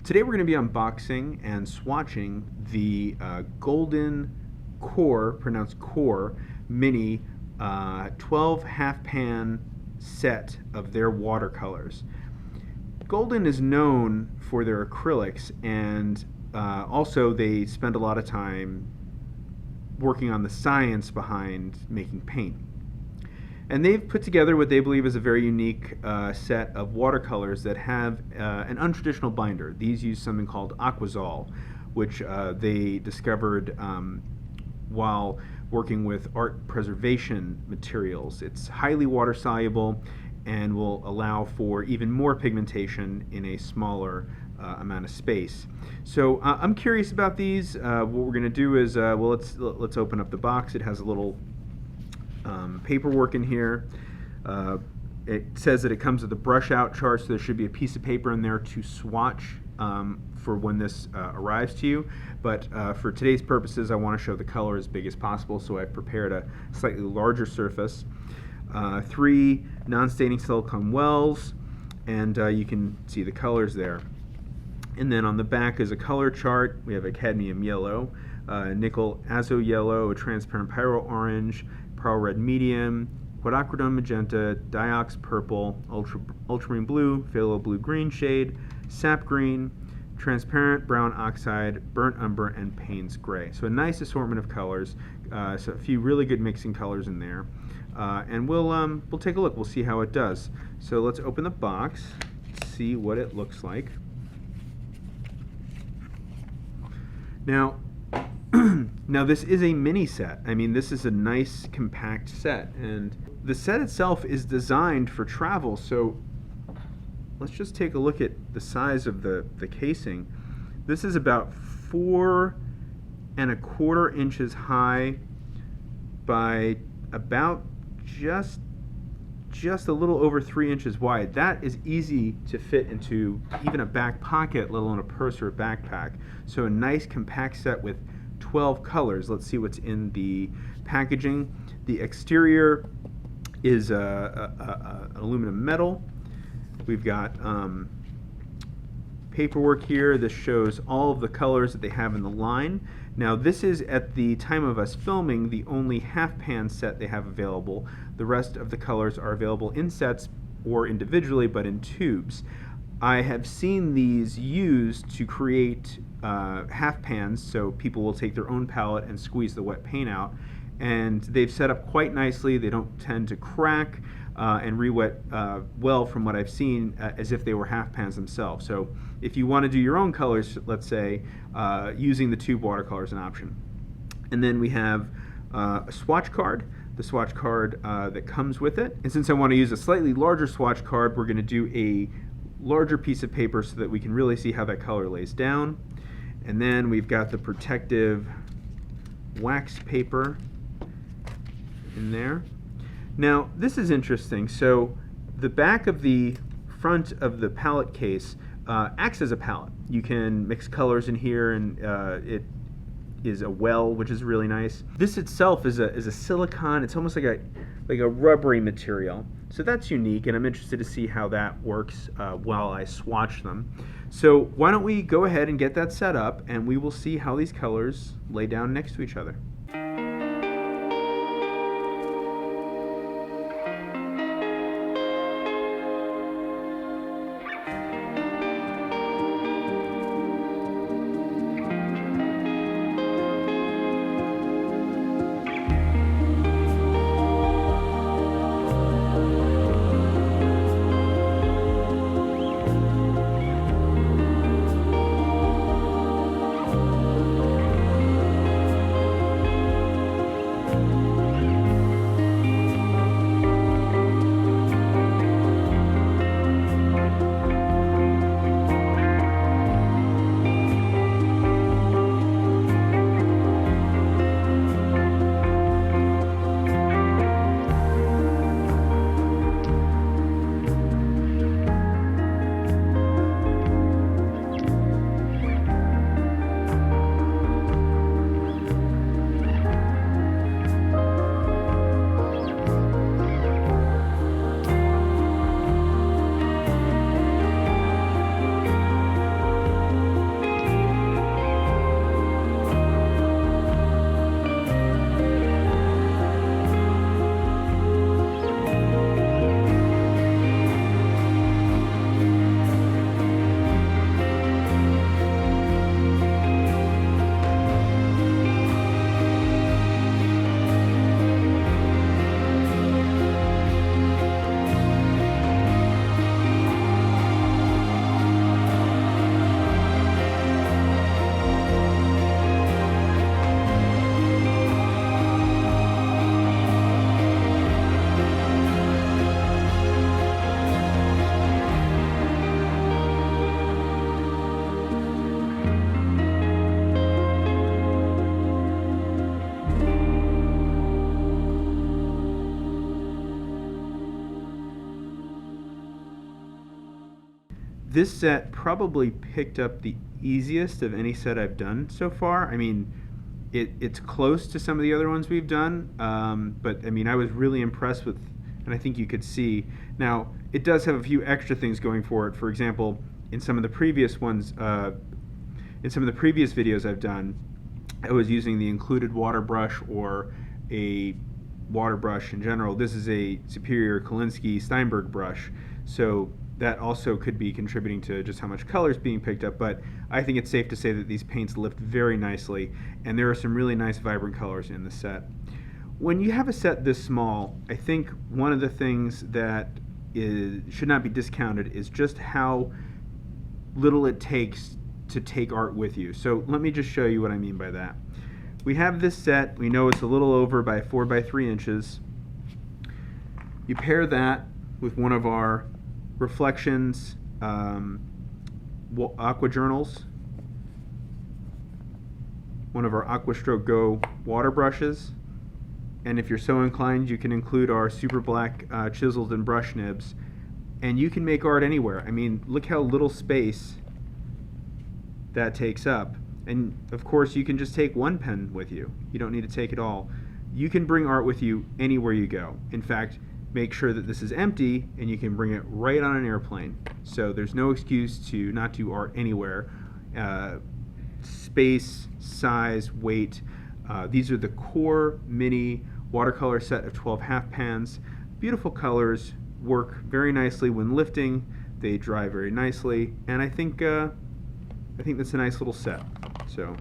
Today we're going to be unboxing and swatching the Golden QoR, pronounced QoR, mini 12 half pan set of their watercolors. Golden is known for their acrylics, and also they spend a lot of time working on the science behind making paint. And they've put together what they believe is a very unique set of watercolors that have an untraditional binder. These use something called Aquazol, which they discovered while working with art preservation materials. It's highly water soluble and will allow for even more pigmentation in a smaller amount of space. So I'm curious about these. What we're going to do is, well, let's open up the box. It has a little paperwork in here. It says that it comes with a brush out chart, so there should be a piece of paper in there to swatch for when this arrives to you. But for today's purposes, I want to show the color as big as possible, so I've prepared a slightly larger surface. 3 non-staining silicone wells, and you can see the colors there. And then on the back is a color chart. We have a cadmium yellow, nickel azo yellow, a transparent pyro orange, pearl red medium, quadacridone magenta, diox purple, ultramarine blue, phthalo blue green shade, sap green, transparent brown oxide, burnt umber, and Payne's gray. So a nice assortment of colors. So a few really good mixing colors in there. And we'll take a look. We'll see how it does. So let's open the box, see what it looks like. Now, this is a mini set. I mean, this is a nice compact set, and the set itself is designed for travel. So let's just take a look at the size of the casing. This is about 4¼ inches high by about just a little over 3 inches wide. That is easy to fit into even a back pocket, let alone a purse or a backpack. So a nice compact set with 12 colors. Let's see what's in the packaging. The exterior is aluminum metal. We've got paperwork here. This shows all of the colors that they have in the line. Now this is, at the time of us filming, the only half pan set they have available. The rest of the colors are available in sets or individually, but in tubes. I have seen these used to create half pans, so people will take their own palette and squeeze the wet paint out, and they've set up quite nicely. They don't tend to crack and re-wet well, from what I've seen, as if they were half pans themselves. So if you want to do your own colors, let's say, using the tube watercolor is an option. And then we have a swatch card, the swatch card that comes with it. And since I want to use a slightly larger swatch card, we're going to do a larger piece of paper so that we can really see how that color lays down. And then we've got the protective wax paper in there. Now this is interesting. So the back of the front of the palette case acts as a palette. You can mix colors in here, and it is a well, which is really nice. This itself is a silicone. It's almost like a rubbery material. So that's unique, and I'm interested to see how that works while I swatch them. So why don't we go ahead and get that set up, and we will see how these colors lay down next to each other. This set probably picked up the easiest of any set I've done so far. I mean, it's close to some of the other ones we've done, but I mean, I was really impressed with, and I think you could see. Now, it does have a few extra things going for it. For example, in some of the previous ones, in some of the previous videos I've done, I was using the included water brush or a water brush in general. This is a Superior Kolinsky Steinberg brush, so that also could be contributing to just how much color is being picked up, but I think it's safe to say that these paints lift very nicely, and there are some really nice vibrant colors in the set. When you have a set this small, I think one of the things that should not be discounted is just how little it takes to take art with you. So let me just show you what I mean by that. We have this set. We know it's a little over by 4 by 3 inches. You pair that with one of our Reflections Aqua Journals, one of our Aquastroke Go water brushes, and if you're so inclined, you can include our super black chisels and brush nibs, and you can make art anywhere. I mean, look how little space that takes up. And of course, you can just take one pen with you. You don't need to take it all. You can bring art with you anywhere you go. In fact, make sure that this is empty and you can bring it right on an airplane. So there's no excuse to not do art anywhere. Space, size, weight. These are the QoR Mini Watercolor Set of 12 half pans. Beautiful colors, work very nicely when lifting. They dry very nicely, and I think that's a nice little set. So